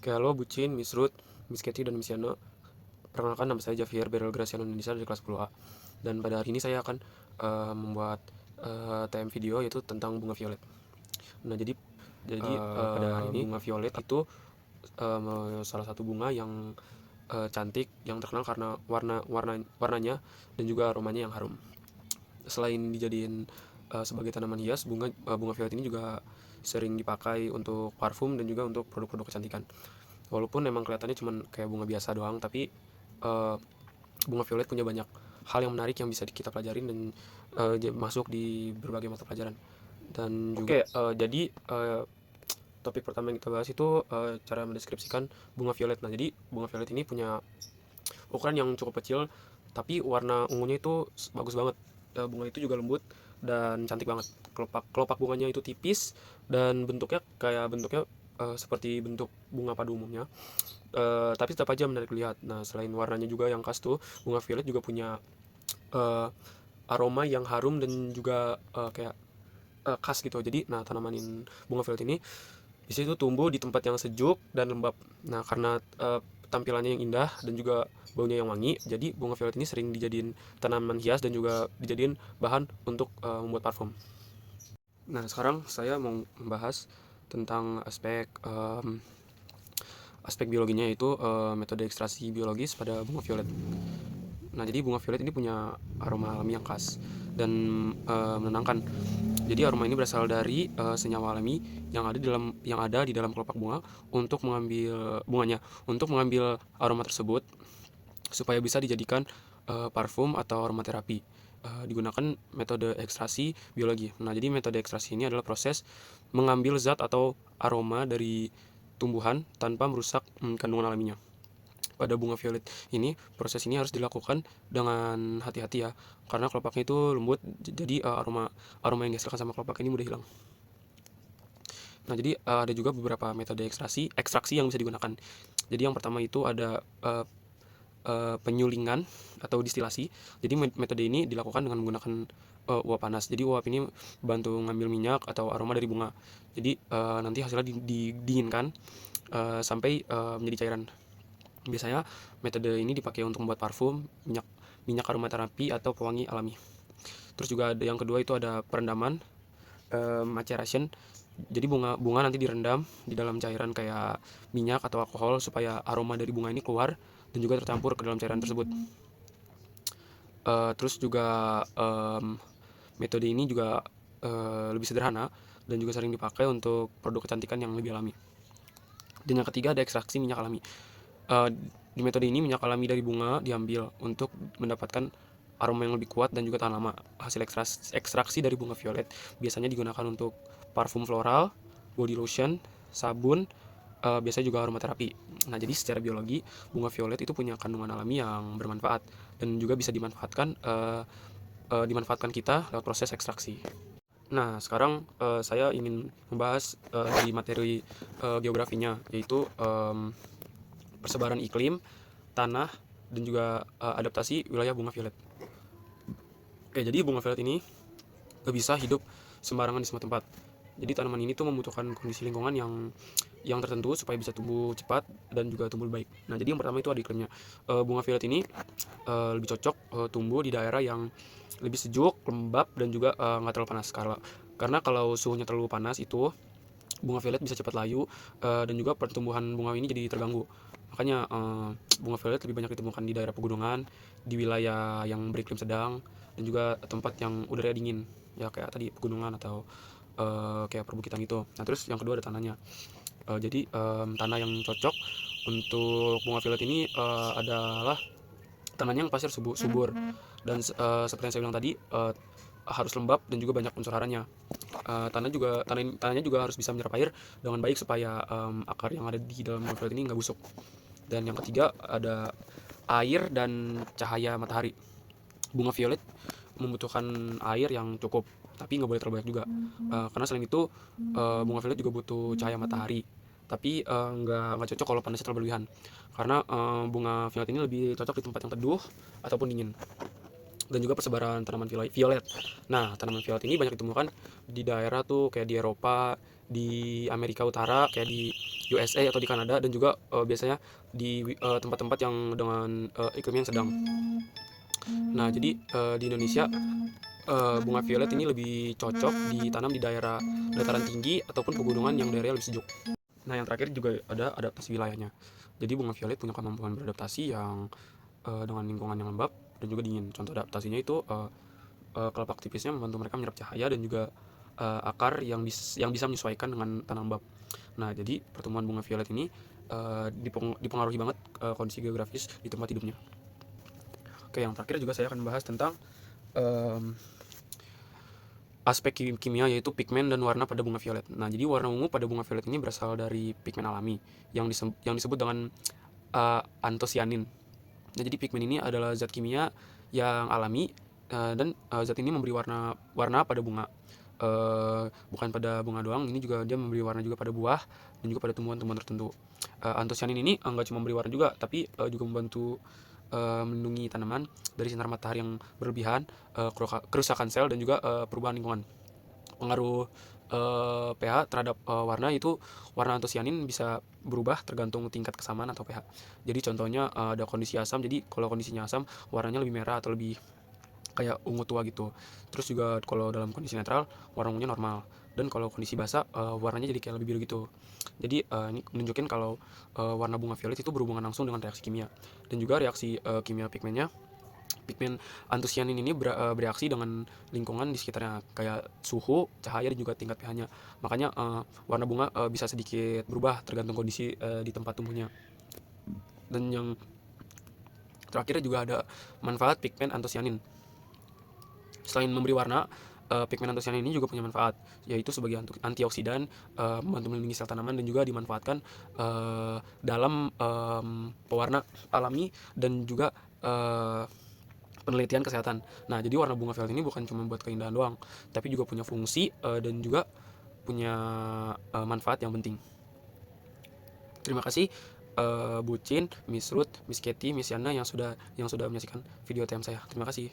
Oke, halo Bucin, Miss Ruth, Miss Katy, dan Miss Yana. Perkenalkan, nama saya Javier Beryl Graciano Indonesia dari kelas 10A. Dan pada hari ini saya akan membuat TM video yaitu tentang bunga violet. Nah, jadi pada hari ini bunga violet itu salah satu bunga yang cantik, yang terkenal karena warnanya dan juga aromanya yang harum. Selain dijadiin sebagai tanaman hias, bunga violet ini juga sering dipakai untuk parfum dan juga untuk produk-produk kecantikan. Walaupun memang kelihatannya cuma kayak bunga biasa doang, tapi bunga violet punya banyak hal yang menarik yang bisa kita pelajarin dan masuk di berbagai mata pelajaran. Dan juga jadi topik pertama yang kita bahas itu cara mendeskripsikan bunga violet. Nah, jadi bunga violet ini punya ukuran yang cukup kecil, tapi warna ungunya itu bagus banget. Bunga itu juga lembut dan cantik banget. Kelopak bunganya itu tipis dan bentuknya seperti bentuk bunga pada umumnya. Tapi tetap aja menarik dilihat. Nah, selain warnanya juga yang khas tuh, bunga violet juga punya uh, aroma yang harum dan juga kayak khas gitu. Jadi, nah, tanaman bunga violet ini bisa itu tumbuh di tempat yang sejuk dan lembab. Nah, karena tampilannya yang indah dan juga baunya yang wangi, jadi bunga violet ini sering dijadiin tanaman hias dan juga dijadiin bahan untuk membuat parfum. Nah, sekarang saya mau membahas tentang aspek biologinya, yaitu metode ekstraksi biologis pada bunga violet. Nah, jadi bunga violet ini punya aroma alami yang khas dan menenangkan. Jadi aroma ini berasal dari senyawa alami yang ada di dalam kelopak bunga untuk mengambil aroma tersebut supaya bisa dijadikan parfum atau aromaterapi. Digunakan metode ekstraksi biologi. Nah, jadi metode ekstraksi ini adalah proses mengambil zat atau aroma dari tumbuhan tanpa merusak kandungan alaminya. Pada bunga violet ini, proses ini harus dilakukan dengan hati-hati ya, karena kelopaknya itu lembut, jadi aroma yang dihasilkan sama kelopak ini mudah hilang. Nah, jadi ada juga beberapa metode ekstraksi yang bisa digunakan. Jadi yang pertama itu ada penyulingan atau distilasi. Jadi metode ini dilakukan dengan menggunakan uap panas. Jadi uap ini bantu ngambil minyak atau aroma dari bunga. Jadi nanti hasilnya didinginkan sampai menjadi cairan. Biasanya metode ini dipakai untuk membuat parfum, minyak aromaterapi atau pewangi alami. Terus juga ada yang kedua itu ada perendaman, maceration. Jadi bunga nanti direndam di dalam cairan kayak minyak atau alkohol supaya aroma dari bunga ini keluar dan juga tercampur ke dalam cairan tersebut. Terus juga metode ini juga lebih sederhana dan juga sering dipakai untuk produk kecantikan yang lebih alami. Dan yang ketiga ada ekstraksi minyak alami. Di metode ini minyak alami dari bunga diambil untuk mendapatkan aroma yang lebih kuat dan juga tahan lama. Hasil ekstraksi dari bunga violet biasanya digunakan untuk parfum floral, body lotion, sabun, biasanya juga aromaterapi. Nah, jadi secara biologi bunga violet itu punya kandungan alami yang bermanfaat dan juga bisa dimanfaatkan kita lewat proses ekstraksi. Nah, sekarang saya ingin membahas di materi geografinya, yaitu persebaran iklim, tanah, dan juga adaptasi wilayah bunga violet. Oke, jadi bunga violet ini gak bisa hidup sembarangan di semua tempat. Jadi tanaman ini tuh membutuhkan kondisi lingkungan yang tertentu supaya bisa tumbuh cepat dan juga tumbuh baik. Nah, jadi yang pertama itu ada iklimnya. Bunga violet ini lebih cocok tumbuh di daerah yang lebih sejuk, lembab, dan juga nggak terlalu panas. Karena kalau suhunya terlalu panas itu bunga violet bisa cepat layu dan juga pertumbuhan bunga ini jadi terganggu. Makanya bunga violet lebih banyak ditemukan di daerah pegunungan, di wilayah yang beriklim sedang, dan juga tempat yang udaranya dingin, ya kayak tadi pegunungan atau kayak perbukitan gitu. Nah, terus yang kedua ada tanahnya. Jadi tanah yang cocok untuk bunga violet ini adalah tanahnya yang pasir subur dan seperti yang saya bilang tadi harus lembab dan juga banyak unsur haranya. Tanahnya juga harus bisa menyerap air dengan baik supaya akar yang ada di dalam bunga violet ini nggak busuk. Dan yang ketiga ada air dan cahaya matahari. Bunga violet membutuhkan air yang cukup, tapi nggak boleh terlalu banyak juga. Karena selain itu bunga violet juga butuh cahaya matahari, tapi nggak cocok kalau panasnya terlalu berlebihan. Karena bunga violet ini lebih cocok di tempat yang teduh ataupun dingin. Dan juga persebaran tanaman violet. Nah, tanaman violet ini banyak ditemukan di daerah tuh kayak di Eropa, di Amerika Utara kayak di USA atau di Kanada, dan juga biasanya di tempat-tempat yang dengan iklim yang sedang. Nah, jadi di Indonesia bunga violet ini lebih cocok ditanam di daerah dataran tinggi ataupun pegunungan yang daerahnya lebih sejuk. Nah, yang terakhir juga ada adaptasi wilayahnya. Jadi bunga violet punya kemampuan beradaptasi yang dengan lingkungan yang lembab dan juga dingin. Contoh adaptasinya itu kelopak tipisnya membantu mereka menyerap cahaya, dan juga akar yang bisa menyesuaikan dengan tanah lembab. Nah, jadi pertumbuhan bunga violet ini dipengaruhi banget kondisi geografis di tempat hidupnya. Oke, yang terakhir juga saya akan membahas tentang em, aspek kimia, yaitu pigmen dan warna pada bunga violet. Nah, jadi warna ungu pada bunga violet ini berasal dari pigmen alami yang disebut dengan antosianin. Nah, jadi pigmen ini adalah zat kimia yang alami, dan zat ini memberi warna pada bunga. Bukan pada bunga doang, ini juga dia memberi warna juga pada buah dan juga pada tumbuhan-tumbuhan tertentu. Antosianin ini nggak cuma memberi warna juga, tapi juga membantu melindungi tanaman dari sinar matahari yang berlebihan, kerusakan sel, dan juga perubahan lingkungan. Pengaruh pH terhadap warna itu, warna antosianin bisa berubah tergantung tingkat kesamaan atau pH. Jadi contohnya ada kondisi asam, jadi kalau kondisinya asam warnanya lebih merah atau lebih kayak ungu tua gitu. Terus juga kalau dalam kondisi netral warna ungunya normal, dan kalau kondisi basah warnanya jadi kayak lebih biru gitu. Jadi ini menunjukkan kalau warna bunga violet itu berhubungan langsung dengan reaksi kimia, dan juga reaksi kimia pigmennya. Pigmen antosianin ini bereaksi dengan lingkungan di sekitarnya, kayak suhu, cahaya, dan juga tingkat pH-nya. Makanya warna bunga bisa sedikit berubah tergantung kondisi di tempat tumbuhnya. Dan yang terakhir juga ada manfaat pigmen antosianin. Selain memberi warna, pigmen antosianin ini juga punya manfaat, yaitu sebagai antioksidan, membantu melindungi sel tanaman, dan juga dimanfaatkan dalam pewarna alami dan juga penelitian kesehatan. Nah, jadi warna bunga violet ini bukan cuma buat keindahan doang, tapi juga punya fungsi dan juga punya manfaat yang penting. Terima kasih Bucin, Miss Ruth, Miss Katy, Miss Yana yang sudah menyaksikan video TM saya. Terima kasih.